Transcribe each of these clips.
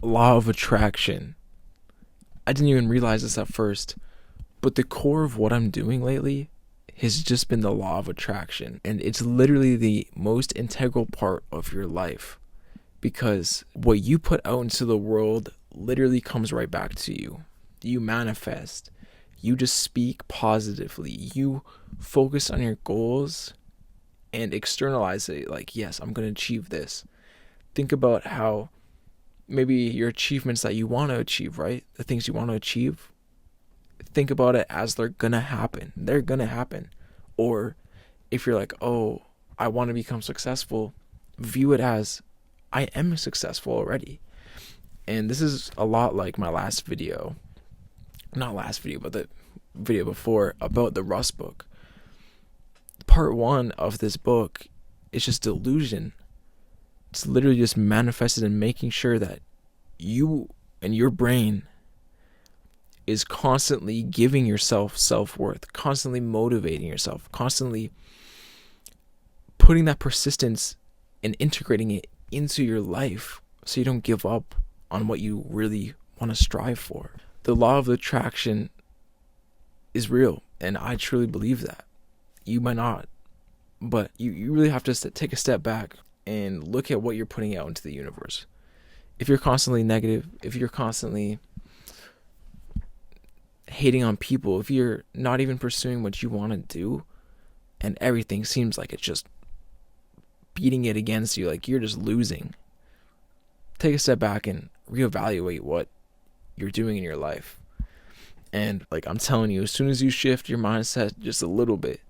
Law of attraction. I didn't even realize this at first, but the core of what I'm doing lately has just been the law of attraction. And it's literally the most integral part of your life, because what you put out into the world literally comes right back to you. You manifest. You just speak positively. You focus on your goals and externalize it. Like, yes, I'm going to achieve this. Think about how maybe your achievements that you want to achieve, right? The things you want to achieve, think about it as they're gonna happen. They're gonna happen. Or if you're like, oh, I want to become successful, view it as I am successful already. And this is a lot like my last video. Not last video, but the video before about the Rust book. Part one of this book is just delusion. It's literally just manifested in making sure that you and your brain is constantly giving yourself self-worth, constantly motivating yourself, constantly putting that persistence and integrating it into your life so you don't give up on what you really want to strive for. The law of attraction is real, and I truly believe that. You might not, but you really have to take a step back and look at what you're putting out into the universe. If you're constantly negative, if you're constantly hating on people, if you're not even pursuing what you want to do and everything seems like it's just beating it against you, like you're just losing, take a step back and reevaluate what you're doing in your life. And like I'm telling you, as soon as you shift your mindset just a little bit,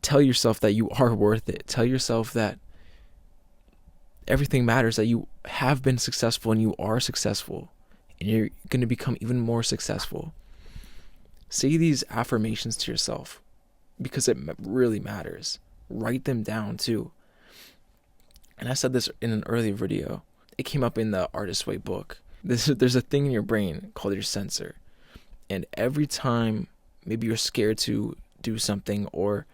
tell yourself that you are worth it. Tell yourself that everything matters, that you have been successful and you are successful, and you're going to become even more successful. Say these affirmations to yourself because it really matters. Write them down too. And I said this in an earlier video. It came up in the Artist Way book. There's a thing in your brain called your sensor. And every time maybe you're scared to do something or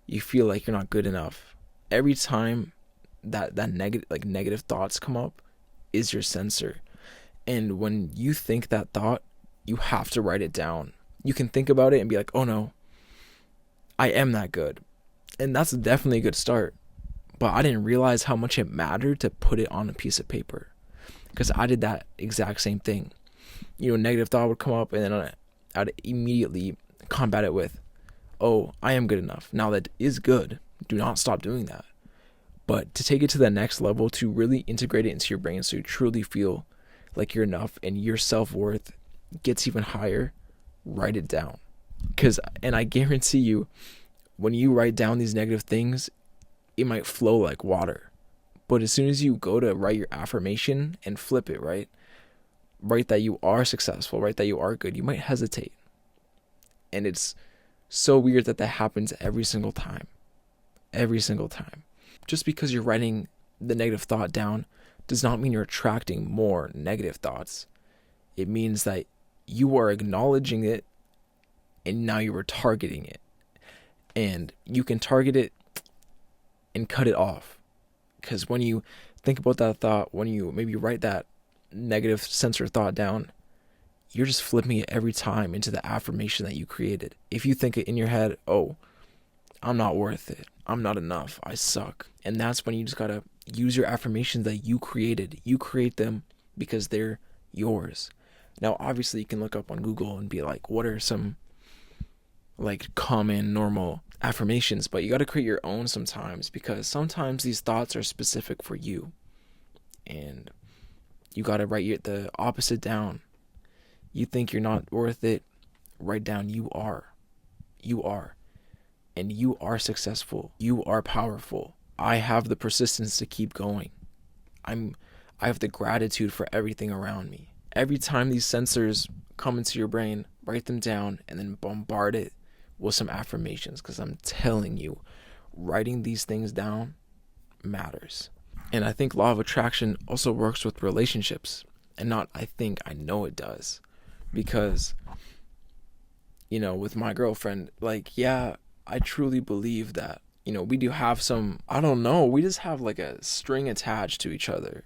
you feel like you're not good enough, every time that negative thoughts come up is your sensor. And when you think that thought, you have to write it down. You can think about it and be like, oh no, I am that good. And that's definitely a good start. But I didn't realize how much it mattered to put it on a piece of paper. Because I did that exact same thing. You know, negative thought would come up and then I'd immediately combat it with, oh, I am good enough. Now that is good. Do not stop doing that. But to take it to the next level, to really integrate it into your brain so you truly feel like you're enough and your self-worth gets even higher, write it down. And I guarantee you, when you write down these negative things, it might flow like water. But as soon as you go to write your affirmation and flip it, right? Write that you are successful, write that you are good, you might hesitate. And it's so weird that happens every single time. Every single time. Just because you're writing the negative thought down does not mean you're attracting more negative thoughts. It means that you are acknowledging it and now you are targeting it. And you can target it and cut it off. Because when you think about that thought, when you maybe write that negative sensor thought down, you're just flipping it every time into the affirmation that you created. If you think it in your head, oh, I'm not worth it, I'm not enough, I suck. And that's when you just gotta use your affirmations that you created. You create them because they're yours. Now, obviously, you can look up on Google and be like, what are some like common, normal affirmations? But you gotta create your own sometimes, because sometimes these thoughts are specific for you. And you gotta write the opposite down. You think you're not worth it, write down you are. You are. And you are successful. You are powerful. I have the persistence to keep going. I have the gratitude for everything around me. Every time these sensors come into your brain, write them down and then bombard it with some affirmations, because I'm telling you, writing these things down matters. And I think law of attraction also works with relationships. And not I know it does. Because, you know, with my girlfriend, like, yeah, I truly believe that, you know, we do have some, I don't know, we just have like a string attached to each other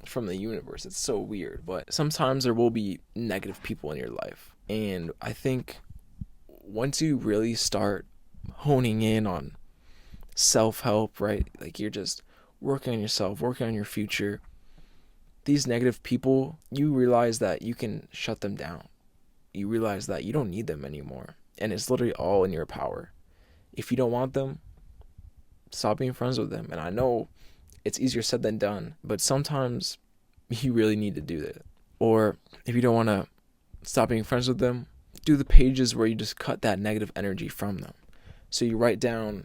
from the universe. It's so weird, but sometimes there will be negative people in your life. And I think once you really start honing in on self-help, right? Like you're just working on yourself, working on your future. These negative people, you realize that you can shut them down. You realize that you don't need them anymore. And it's literally all in your power. If you don't want them, stop being friends with them. And I know it's easier said than done, but sometimes you really need to do that. Or if you don't want to stop being friends with them, do the pages where you just cut that negative energy from them. So you write down,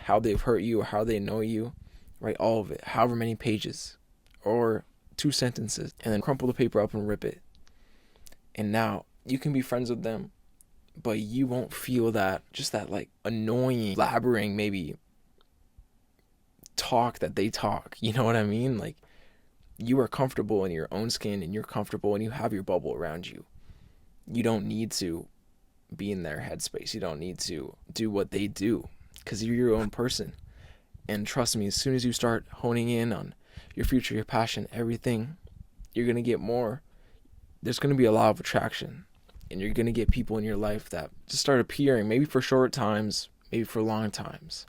how they've hurt you or how they know you. Write all of it, however many pages, or 2 sentences, and then crumple the paper up and rip it. And now you can be friends with them, but you won't feel that like annoying, blabbering maybe talk that they talk. You know what I mean? Like, you are comfortable in your own skin and you're comfortable and you have your bubble around you. You don't need to be in their headspace. You don't need to do what they do because you're your own person. And trust me, as soon as you start honing in on your future, your passion, everything, you're going to get more. There's going to be a lot of attraction. And you're going to get people in your life that just start appearing, maybe for short times, maybe for long times.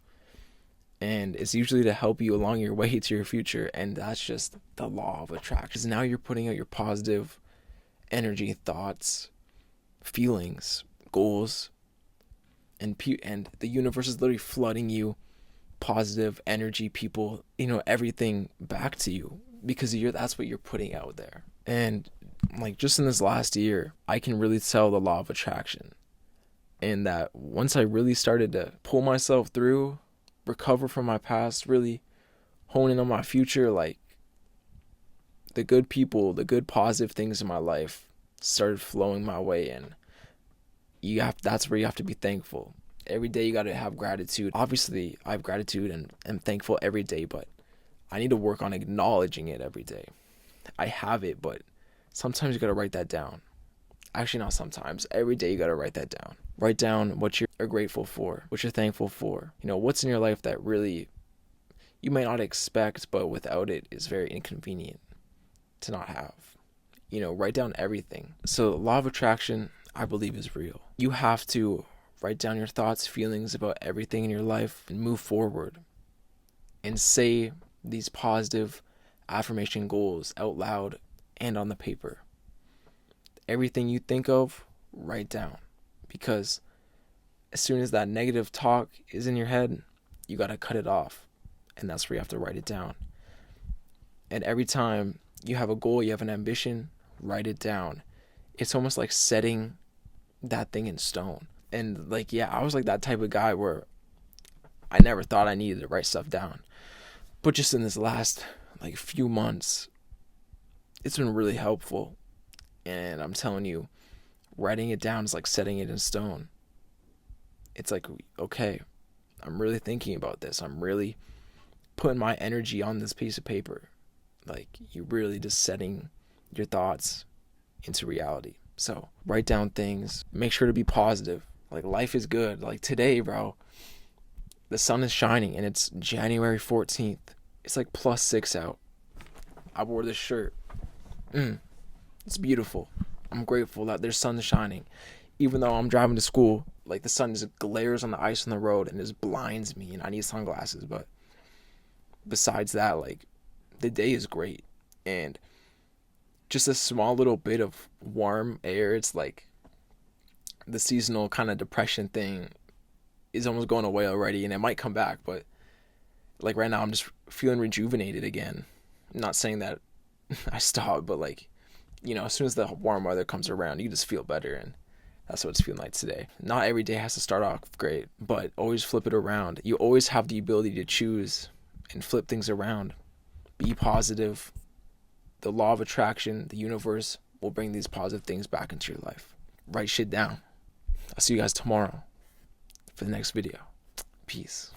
And it's usually to help you along your way to your future. And that's just the law of attraction. Because now you're putting out your positive energy, thoughts, feelings, goals. And the universe is literally flooding you positive energy, people, everything back to you. Because that's what you're putting out there. And like just in this last year, I can really tell the law of attraction. And that once I really started to pull myself through, recover from my past, really hone in on my future, like the good people, the good positive things in my life started flowing my way. And that's where you have to be thankful. Every day you got to have gratitude. Obviously, I have gratitude and am thankful every day, but I need to work on acknowledging it every day. I have it, but sometimes you got to write that down. Actually, not sometimes. Every day you got to write that down. Write down what you're grateful for, what you're thankful for. What's in your life that really you may not expect, but without it is very inconvenient to not have. Write down everything. So the law of attraction, I believe, is real. You have to write down your thoughts, feelings about everything in your life and move forward and say these positive affirmation goals out loud and on the paper. Everything you think of, write down. Because as soon as that negative talk is in your head, you got to cut it off. And that's where you have to write it down. And every time you have a goal, you have an ambition, write it down. It's almost like setting that thing in stone. And I was like that type of guy where I never thought I needed to write stuff down. But just in this last few months, it's been really helpful. And I'm telling you, writing it down is like setting it in stone. It's like, okay, I'm really thinking about this. I'm really putting my energy on this piece of paper. You're really just setting your thoughts into reality. So write down things. Make sure to be positive. Life is good. Today, bro, the sun is shining and it's January 14th. It's +6 out. I wore this shirt. It's beautiful. I'm grateful that there's sun shining. Even though I'm driving to school, the sun just glares on the ice on the road and just blinds me and I need sunglasses. But besides that, the day is great. And just a small little bit of warm air, it's the seasonal kind of depression thing is almost going away already, and it might come back, but right now I'm just feeling rejuvenated again. I'm not saying that I stopped, but as soon as the warm weather comes around, you just feel better, and that's what it's feeling like today. Not every day has to start off great, but always flip it around. You always have the ability to choose and flip things around. Be positive. The law of attraction, the universe will bring these positive things back into your life. Write shit down. I'll see you guys tomorrow for the next video. Peace.